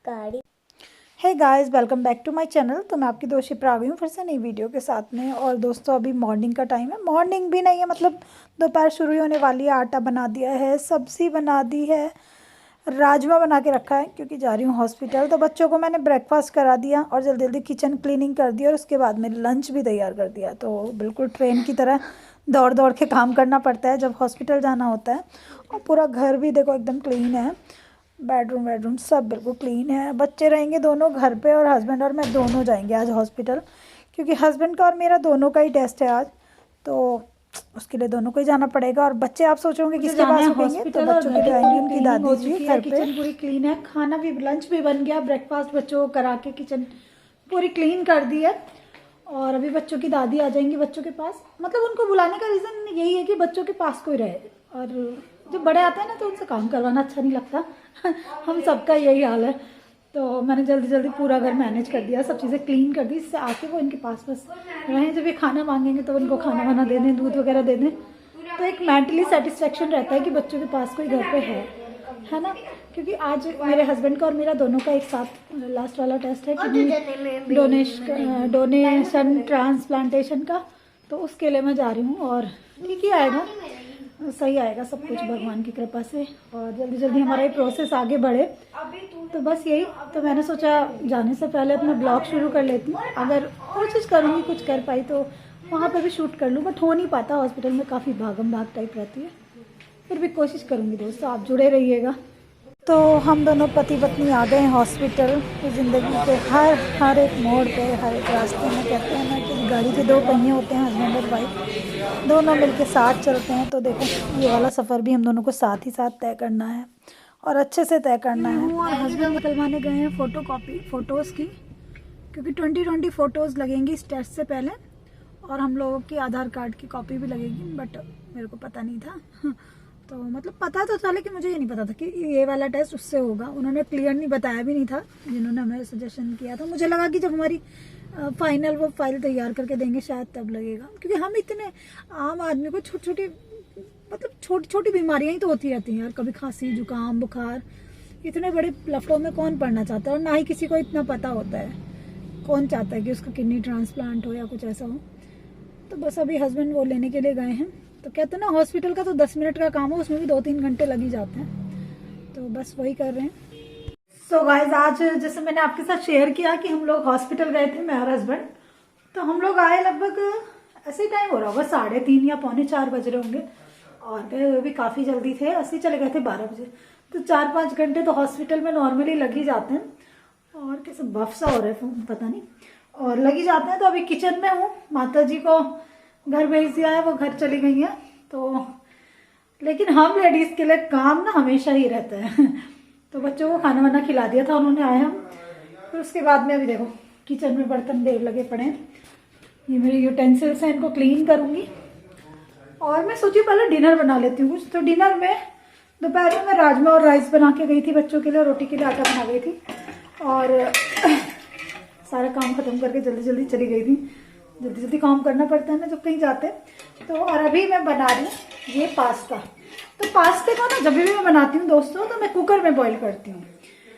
गाड़ी। Hey guys, welcome back to my channel. तो मैं आपकी दोस्त शिप्रा आ गई हूँ फिर से नई वीडियो के साथ में। और दोस्तों, अभी मॉर्निंग का टाइम है। मॉर्निंग भी नहीं है, मतलब दोपहर शुरू ही होने वाली है। आटा बना दिया है, सब्जी बना दी है, राजमा बना के रखा है क्योंकि जा रही हूँ हॉस्पिटल। तो बच्चों को मैंने ब्रेकफास्ट करा दिया और जल्दी जल्दी किचन क्लीनिंग कर दी और उसके बाद में लंच भी तैयार कर दिया। तो बिल्कुल ट्रेन की तरह दौड़ दौड़ के काम करना पड़ता है जब हॉस्पिटल जाना होता है। और पूरा घर भी देखो एकदम क्लीन है। बेडरूम सब बिल्कुल क्लीन है। बच्चे रहेंगे दोनों घर पे और हस्बैंड और मैं दोनों जाएंगे आज हॉस्पिटल, क्योंकि हस्बैंड का और मेरा दोनों का ही टेस्ट है आज। तो उसके लिए दोनों को ही जाना पड़ेगा। और बच्चे आप सोचोगे किसके पास रुकेंगे, तो बच्चों के लिए आएंगे उनकी दादी जी घर पे। किचन पूरी क्लीन है, खाना भी लंच भी बन गया, ब्रेकफास्ट बच्चों को करा के किचन पूरी क्लीन कर दी है। और अभी बच्चों की दादी आ जाएंगी बच्चों के पास। मतलब उनको बुलाने का रीज़न यही है कि बच्चों के पास कोई रहे। और जब बड़े आते हैं ना तो उनसे काम करवाना अच्छा नहीं लगता। हम सबका यही हाल है। तो मैंने जल्दी जल्दी पूरा घर मैनेज कर दिया, सब चीज़ें क्लीन कर दी, इससे आके वो इनके पास बस रहें। जब ये खाना मांगेंगे तो उनको खाना वाना दे दें, दूध वगैरह दे दें। तो एक मेंटली सेटिस्फेक्शन रहता है कि बच्चों के पास कोई घर पे है ना। क्योंकि आज मेरे हस्बैंड का और मेरा दोनों का एक साथ लास्ट वाला टेस्ट है कि डोनेशन ट्रांसप्लांटेशन का। तो उसके लिए मैं जा रही हूँ और ठीक ही आएगा, सही आएगा सब कुछ भगवान की कृपा से। और जल्दी जल्दी हमारा ये प्रोसेस आगे बढ़े। तो बस यही। तो मैंने सोचा जाने से पहले अपना ब्लॉग शुरू कर लेती हूँ। अगर कोशिश करूँगी कुछ कर पाई तो वहाँ पर भी शूट कर लूँ, बट हो नहीं पाता। हॉस्पिटल में काफ़ी भागम भाग टाइप रहती है, फिर भी कोशिश करूँगी। दोस्तों, आप जुड़े रहिएगा। तो हम दोनों पति पत्नी आ गए हैं तो ज़िंदगी के हर एक मोड़ पे, हर एक रास्ते में कहते हैं ना कि गाड़ी के दो पहिए होते हैं, हस्बैंड और वाइफ दोनों मिलके साथ चलते हैं। तो देखो, ये वाला सफ़र भी हम दोनों को साथ ही साथ तय करना है और अच्छे से तय करना है। और हस्बैंड निकलवाने गए हैं फ़ोटोज़ की, क्योंकि 20 फ़ोटोज़ लगेंगी इस टेस्ट से पहले। और हम लोगों की आधार कार्ड की कॉपी भी लगेगी, बट मेरे को पता नहीं था। तो मतलब पता तो था, लेकिन मुझे ये नहीं पता था कि ये वाला टेस्ट उससे होगा। उन्होंने क्लियर नहीं बताया भी नहीं था जिन्होंने हमें सजेशन किया था। मुझे लगा कि जब हमारी फाइनल वो फाइल तैयार करके देंगे शायद तब लगेगा, क्योंकि हम इतने आम आदमी को छोटी छोटी बीमारियां ही तो होती रहती हैं यार। कभी खांसी, जुकाम, बुखार, इतने बड़े लफड़ों में कौन पड़ना चाहता है। और ना ही किसी को इतना पता होता है। कौन चाहता है कि उसका किडनी ट्रांसप्लांट हो या कुछ ऐसा हो। तो बस अभी हस्बैंड वो लेने के लिए गए हैं। तो कहते हैं ना, हॉस्पिटल का तो 10 मिनट का काम हो, उसमें भी 2-3 घंटे लग ही जाते हैं। तो बस वही कर रहे हैं। सो गाइज, आज जैसे मैंने आपके साथ शेयर किया कि हम लोग हॉस्पिटल गए थे, मैं और हस्बैंड। तो हम लोग आए लगभग ऐसे ही टाइम हो रहा होगा, 3:30 या 3:45 बज रहे होंगे। और गए हुए भी काफ़ी जल्दी थे, ऐसे चले गए थे 12 बजे। तो 4-5 घंटे तो हॉस्पिटल में नॉर्मली लग ही जाते हैं। और कैसे बफ सा हो रहा है पता नहीं, और लग ही जाते हैं। तो अभी किचन में हूँ, माता जी को घर भेज दिया है, वो घर चली गई हैं। तो लेकिन हम लेडीज़ के लिए काम ना हमेशा ही रहता है। तो बच्चों को खाना वाना खिला दिया था उन्होंने, आए हम। फिर उसके बाद में अभी देखो किचन में बर्तन ढेर लगे पड़े हैं। ये मेरे यूटेंसिल्स हैं, इनको क्लीन करूँगी। और मैं सोची पहले डिनर बना लेती हूँ कुछ। तो डिनर में दोपहर में मैं राजमा और राइस बना के गई थी बच्चों के लिए, रोटी के लिए आटा बना गई थी। और सारा काम खत्म करके जल्दी जल्दी चली गई थी। जल्दी जल्दी काम करना पड़ता है ना जब कहीं जाते हैं। तो और अभी मैं बना रही हूँ ये पास्ता। तो पास्ते को ना जब भी मैं बनाती हूँ दोस्तों, तो मैं कुकर में बॉईल करती हूँ।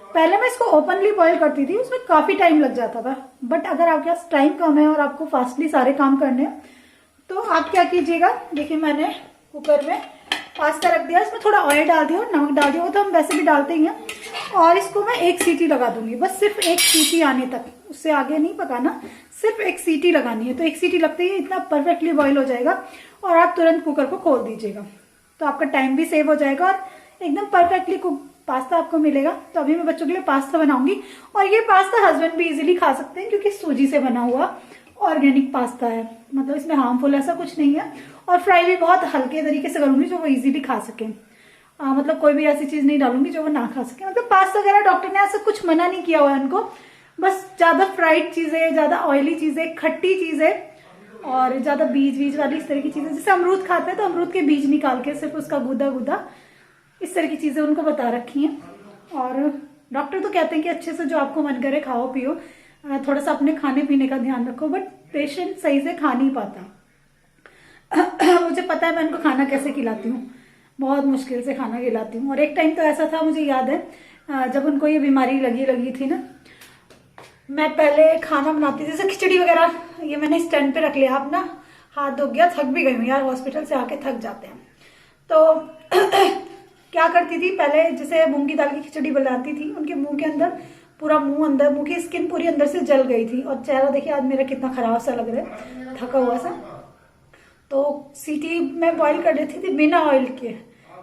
पहले मैं इसको ओपनली बॉईल करती थी, उसमें काफ़ी टाइम लग जाता था। बट अगर आपके पास टाइम कम है और आपको फास्टली सारे काम करने हैं, तो आप क्या कीजिएगा। देखिए, मैंने कुकर में पास्ता रख दिया, इसमें थोड़ा ऑयल डाल दिया और नमक डाल दिया, वो तो हम वैसे भी डालते ही हैं। और इसको मैं 1 सीटी लगा दूंगी, बस सिर्फ 1 सीटी आने तक, उससे आगे नहीं पकाना, सिर्फ 1 सीटी लगानी है। तो 1 सीटी लगते ही इतना परफेक्टली बॉईल हो जाएगा और आप तुरंत कुकर को खोल दीजिएगा। तो आपका टाइम भी सेव हो जाएगा और एकदम परफेक्टली कुक पास्ता आपको मिलेगा। तो अभी मैं बच्चों के लिए पास्ता बनाऊंगी। और ये पास्ता हस्बैंड भी इजीली खा सकते हैं, क्योंकि सूजी से बना हुआ ऑर्गेनिक पास्ता है। मतलब इसमें हार्मफुल ऐसा कुछ नहीं है। और फ्राई भी बहुत हल्के तरीके से करूंगी जो वो इजीली खा सके। मतलब कोई भी ऐसी चीज नहीं डालूंगी जो वो ना खा सके। मतलब पास्ता वगैरह डॉक्टर ने ऐसा कुछ मना नहीं किया हुआ है उनको। बस ज्यादा फ्राइड चीजें, ज्यादा ऑयली चीजें, खट्टी चीजें और ज्यादा बीज वाली इस तरह की चीजें, जैसे अमरूद खाते हैं तो अमरूद के बीज निकाल के सिर्फ उसका गुदा इस तरह की चीजें उनको बता रखी हैं। और डॉक्टर तो कहते हैं कि अच्छे से जो आपको मन करे खाओ पियो, थोड़ा सा अपने खाने पीने का ध्यान रखो। बट पेशेंट सही से खा नहीं पाता। मुझे पता है मैं उनको खाना कैसे खिलाती हूँ, बहुत मुश्किल से खाना खिलाती हूँ। और एक टाइम तो ऐसा था, मुझे याद है, जब उनको ये बीमारी लगी थी ना, मैं पहले खाना बनाती थी जैसे खिचड़ी वगैरह, ये मैंने स्टैंड पे रख लिया। अब ना हाथ धो गया, थक भी गई हूँ यार, हॉस्पिटल से आके थक जाते हैं। तो क्या करती थी पहले, जैसे मूंग की दाल की खिचड़ी बनाती थी, उनके मुंह के अंदर पूरा मुंह की स्किन पूरी अंदर से जल गई थी, और चेहरा देखिए आज मेरा कितना खराब सा लग रहा है, थका हुआ सा। तो सीटी में बॉईल कर देती थी बिना ऑयल के,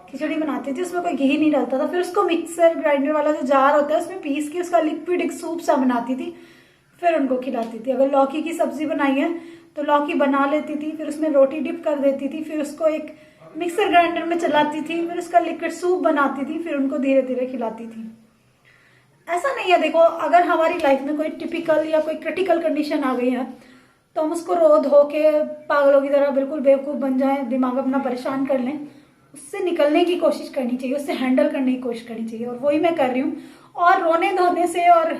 खिचड़ी बनाती थी, उसमें कोई घी नहीं डालता था। फिर उसको मिक्सर ग्राइंडर वाला जो जार होता है उसमें पीस के उसका लिक्विड एक सूप सा बनाती थी, फिर उनको खिलाती थी। अगर लौकी की सब्जी बनाई है तो लौकी बना लेती थी, फिर उसमें रोटी डिप कर देती थी, फिर उसको एक मिक्सर ग्राइंडर में चलाती थी, फिर उसका लिक्विड सूप बनाती थी, फिर उनको धीरे धीरे खिलाती थी। ऐसा नहीं है, देखो अगर हमारी लाइफ में कोई टिपिकल या कोई क्रिटिकल कंडीशन आ गई है तो हम उसको रो धो के पागलों की तरह बिल्कुल बेवकूफ़ बन जाएं, दिमाग अपना परेशान कर लें, उससे निकलने की कोशिश करनी चाहिए, उससे हैंडल करने की कोशिश करनी चाहिए, और वही मैं कर रही हूँ। और रोने धोने से और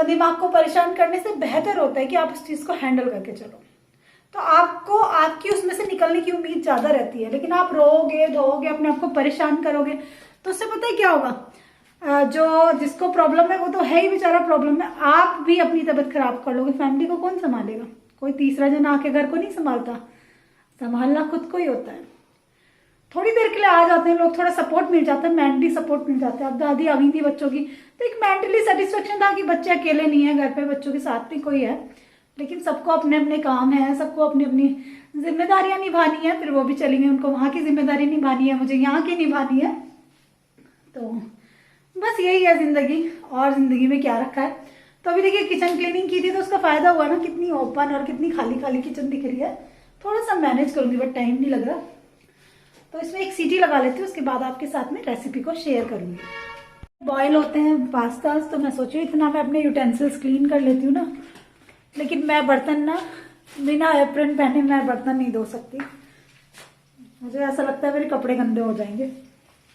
दिमाग को परेशान करने से बेहतर होता है कि आप उस चीज़ को हैंडल करके चलो, तो आपको आपकी उसमें से निकलने की उम्मीद ज़्यादा रहती है। लेकिन आप रोओगे धोओगे, अपने आप को परेशान करोगे, तो उससे पता है क्या होगा, जो जिसको प्रॉब्लम है वो तो है ही बेचारा प्रॉब्लम में, आप भी अपनी तबीयत खराब कर लोगे। फैमिली को कौन संभालेगा? कोई तीसरा जन आके घर को नहीं संभालता, संभालना खुद को ही होता है। थोड़ी देर के लिए आ जाते हैं लोग, थोड़ा सपोर्ट मिल जाता है, मेंटली सपोर्ट मिल जाता है। अब दादी आ गई थी बच्चों की, तो एक मेंटली सेटिस्फेक्शन था कि बच्चे अकेले नहीं है घर पे, बच्चों के साथ भी कोई है। लेकिन सबको अपने अपने काम है, सबको अपनी अपनी जिम्मेदारियां निभानी है, फिर वो भी चली गई, उनको वहां की जिम्मेदारी निभानी है, मुझे यहाँ की निभानी है। तो बस यही है जिंदगी, और जिंदगी में क्या रखा है। तो अभी देखिए किचन क्लीनिंग की थी तो उसका फायदा हुआ ना, कितनी ओपन और कितनी खाली खाली किचन दिख रही है। थोड़ा सा मैनेज करूंगी बट टाइम नहीं लग रहा, तो इसमें एक सीटी लगा लेती हूँ, उसके बाद आपके साथ में रेसिपी को शेयर करूंगी। बॉयल होते हैं पास्ता, तो मैं सोची इतना मैं अपने यूटेंसिल्स क्लीन कर लेती हूँ ना, लेकिन मैं बर्तन ना बिना एप्रन पहने मैं बर्तन नहीं धो सकती, मुझे ऐसा लगता है मेरे कपड़े गंदे हो जाएंगे।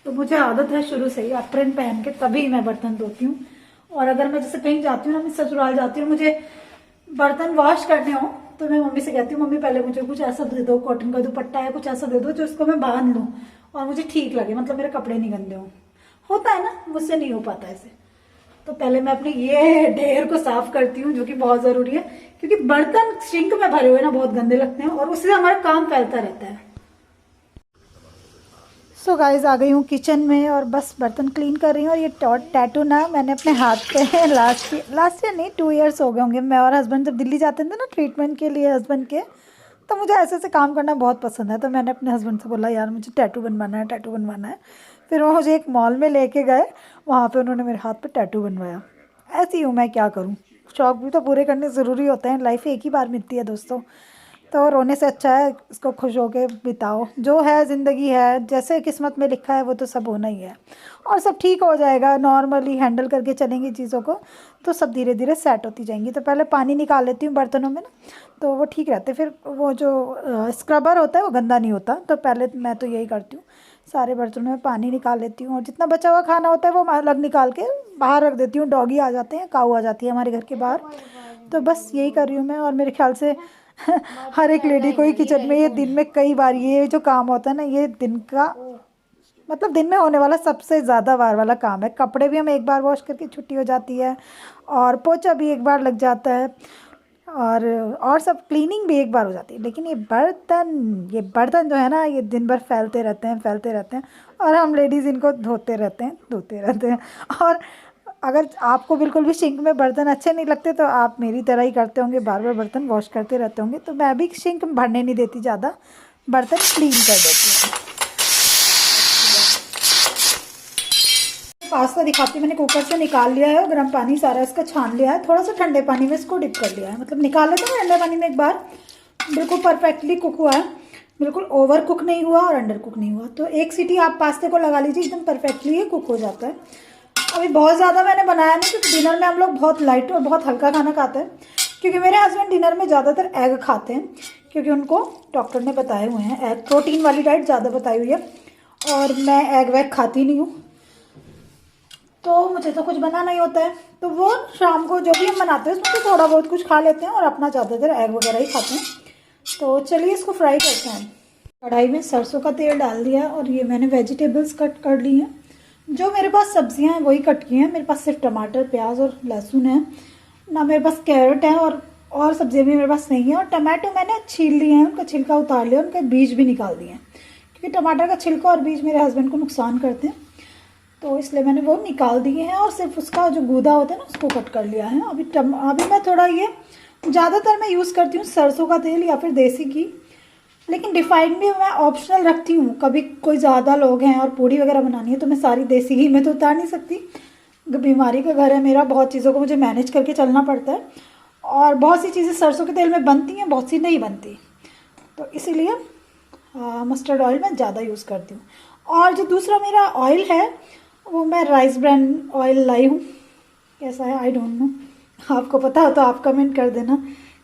तो मुझे आदत है शुरू से ही एप्रन पहन के तभी मैं बर्तन धोती हूँ। और अगर मैं जैसे कहीं जाती हूँ ना, मैं ससुराल जाती हूँ, मुझे बर्तन वॉश करने हो तो मैं मम्मी से कहती हूँ, मम्मी पहले मुझे कुछ ऐसा दे दो, कॉटन का दुपट्टा या कुछ ऐसा दे दो जो उसको मैं बांध लूँ और मुझे ठीक लगे, मतलब मेरे कपड़े नहीं गंदे हो। होता है ना, मुझसे नहीं हो पाता ऐसे। तो पहले मैं अपने ये ढेर को साफ करती हूँ, जो कि बहुत जरूरी है, क्योंकि बर्तन सिंक में भरे हुए ना बहुत गंदे लगते हैं और उससे हमारा काम फैलता रहता है। सो गाइज आ गई हूँ किचन में और बस बर्तन क्लीन कर रही हूँ। और ये टैटू ना मैंने अपने हाथ पे लास्ट ईयर नहीं 2 इयर्स हो गए होंगे। मैं और हस्बैंड जब दिल्ली जाते थे ना ट्रीटमेंट के लिए हस्बैंड के, तो मुझे ऐसे ऐसे काम करना बहुत पसंद है। तो मैंने अपने हस्बैंड से बोला यार मुझे टैटू बनवाना है, टैटू बनवाना है। फिर वो मुझे एक मॉल में लेके गए, वहाँ पे उन्होंने मेरे हाथ पे टैटू बनवाया। ऐसी हूँ मैं, क्या करूँ, शौक भी तो पूरे करने ज़रूरी होते हैं, लाइफ एक ही बार मिलती है दोस्तों। तो रोने से अच्छा है इसको खुश होके बिताओ, जो है ज़िंदगी है, जैसे किस्मत में लिखा है वो तो सब होना ही है, और सब ठीक हो जाएगा। नॉर्मली हैंडल करके चलेंगी चीज़ों को तो सब धीरे धीरे सेट होती जाएंगी। तो पहले पानी निकाल लेती हूँ बर्तनों में ना, तो वो ठीक रहते, फिर वो जो स्क्रबर होता है वो गंदा नहीं होता। तो पहले मैं तो यही करती हूँ, सारे बर्तनों में पानी निकाल लेती हूँ और जितना बचा हुआ खाना होता है वो अलग निकाल के बाहर रख देती हूँ। डॉगी आ जाते हैं, काऊ आ जाती है हमारे घर के बाहर। तो बस यही कर रही हूँ मैं, और मेरे ख्याल से हर एक लेडी को ही किचन में ये दिन में कई बार ये जो काम होता है ना, ये दिन का मतलब दिन में होने वाला सबसे ज़्यादा बार वाला काम है। कपड़े भी हम एक बार वॉश करके छुट्टी हो जाती है, और पोछा भी एक बार लग जाता है, और सब क्लीनिंग भी एक बार हो जाती है। लेकिन ये बर्तन जो है ना, ये दिन भर फैलते रहते हैं और हम लेडीज़ इनको धोते रहते हैं। और अगर आपको बिल्कुल भी सिंक में बर्तन अच्छे नहीं लगते तो आप मेरी तरह ही करते होंगे, बार बार बर्तन वॉश करते रहते होंगे। तो मैं भी सिंक भरने नहीं देती, ज़्यादा बर्तन क्लीन कर देती हूँ। पास्ता दिखाती हूँ, मैंने कुकर से निकाल लिया है, गर्म पानी सारा इसका छान लिया है, थोड़ा सा ठंडे पानी में इसको डिप कर लिया है, मतलब निकाल लेते हैं ठंडे पानी में एक बार। बिल्कुल परफेक्टली कुक हुआ है, बिल्कुल ओवर कुक नहीं हुआ और अंडर कुक नहीं हुआ। तो एक सीटी आप पास्ते को लगा लीजिए, एकदम परफेक्टली ये कुक हो जाता है। अभी बहुत ज़्यादा मैंने बनाया नहीं, क्योंकि डिनर में हम लोग बहुत लाइट और बहुत हल्का खाना खाते हैं, क्योंकि मेरे हस्बैंड डिनर में ज़्यादातर एग खाते हैं, क्योंकि उनको डॉक्टर ने बताए हुए हैं एग प्रोटीन वाली डाइट ज़्यादा बताई हुई है, और मैं एग वैग खाती नहीं हूँ, तो मुझे तो कुछ बनाना ही होता है। तो वो शाम को जो भी हम बनाते हैं उसमें तो थोड़ा बहुत कुछ खा लेते हैं, और अपना ज़्यादातर एग वगैरह ही खाते हैं। तो चलिए इसको फ्राई करते हैं। कढ़ाई में सरसों का तेल डाल दिया, और ये मैंने वेजिटेबल्स कट कर ली हैं। जो मेरे पास सब्जियां हैं वही कट की हैं। मेरे पास सिर्फ टमाटर, प्याज और लहसुन है ना। मेरे पास कैरेट है और सब्जियां भी मेरे पास नहीं है। और टमाटो मैंने छील लिए हैं, उनका छिलका उतार लिया, उनके बीज भी निकाल दिए हैं, क्योंकि टमाटर का छिलका और बीज मेरे हस्बैंड को नुकसान करते हैं, तो इसलिए मैंने वो निकाल दिए हैं और सिर्फ उसका जो गूदा होता है ना उसको कट कर लिया है। अभी मैं थोड़ा ये ज़्यादातर मैं यूज़ करती हूँ सरसों का तेल या फिर देसी घी, लेकिन रिफाइंड भी मैं ऑप्शनल रखती हूँ। कभी कोई ज़्यादा लोग हैं और पूड़ी वगैरह बनानी है तो मैं सारी देसी घी में तो उतार नहीं सकती, बीमारी का घर है मेरा, बहुत चीज़ों को मुझे मैनेज करके चलना पड़ता है और बहुत सी चीज़ें सरसों के तेल में बनती हैं, बहुत सी नहीं बनती, तो इसीलिए मस्टर्ड ऑयल मैं ज़्यादा यूज़ करती हूँ। और जो दूसरा मेरा ऑयल है वो मैं राइस ब्रांड ऑयल लाई हूँ। कैसा है आई डोंट नो, आपको पता हो तो आप कमेंट कर देना,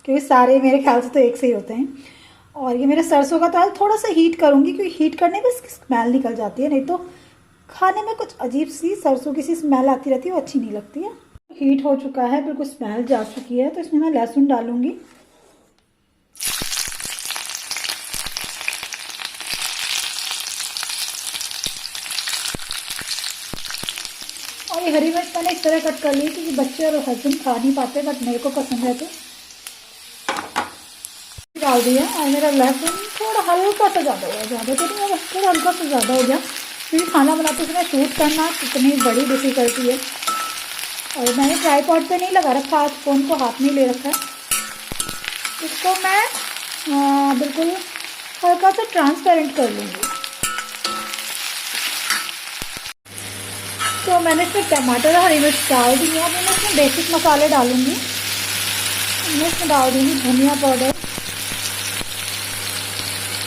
क्योंकि सारे मेरे ख्याल से तो एक से ही होते हैं। और ये मेरे सरसों का तेल थोड़ा सा हीट करूँगी, क्योंकि हीट करने में इसकी स्मेल निकल जाती है, नहीं तो खाने में कुछ अजीब सी सरसों की सी स्मेल आती रहती है, वो अच्छी नहीं लगती है। हीट हो चुका है, बिल्कुल स्मेल जा चुकी है, तो इसमें मैं लहसुन डालूंगी। और ये हरी मिर्च मैंने इस तरह कट कर ली क्योंकि बच्चे और हस्बैंड खा नहीं पाते, बट मेरे को पसंद है तो डाल दिया। और मेरा लहसुन थोड़ा हल्का सा ज़्यादा हो गया, ज़्यादा तो नहीं, बस थोड़ा हल्का सा ज़्यादा हो गया, क्योंकि खाना बनाते समय शूट करना कितनी बड़ी डिफ़िकल्टी है। और मैंने ट्राईपॉड पे नहीं लगा रखा, आज फ़ोन को हाथ में ले रखा है। इसको मैं बिल्कुल हल्का सा ट्रांसपेरेंट कर लूँगी। तो मैंने इसमें टमाटर और हरी मिर्च डाल दी है। अब मैं इसमें बेसिक मसाले डालूँगी। मैं इसमें डाल दूँगी धनिया पाउडर,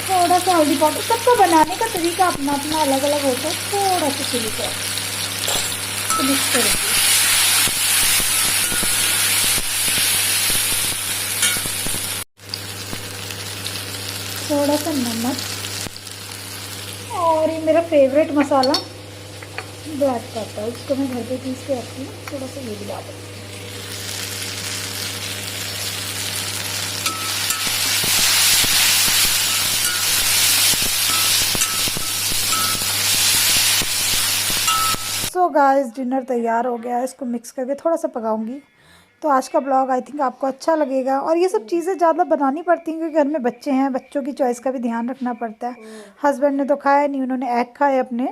थोड़ा सा हल्दी पाउडर। सबका बनाने का तरीका अपना अपना अलग अलग होता है। थोड़ा सा चिली पाउडर तो मिक्स करेंगे। थोड़ा सा नमक और ये मेरा फेवरेट मसाला ब्लैक पेपर, इसको मैं घर पे पीस के रखती हूँ, थोड़ा सा ये भी डाल दूँगी। सो गाइस डिनर तैयार हो गया है, इसको मिक्स करके थोड़ा सा पकाऊंगी। तो आज का ब्लॉग आई थिंक आपको अच्छा लगेगा। और ये सब चीज़ें ज़्यादा बनानी पड़ती हैं क्योंकि घर में बच्चे हैं, बच्चों की चॉइस का भी ध्यान रखना पड़ता है। हस्बैंड ने तो खाया नहीं, उन्होंने एग खाए अपने,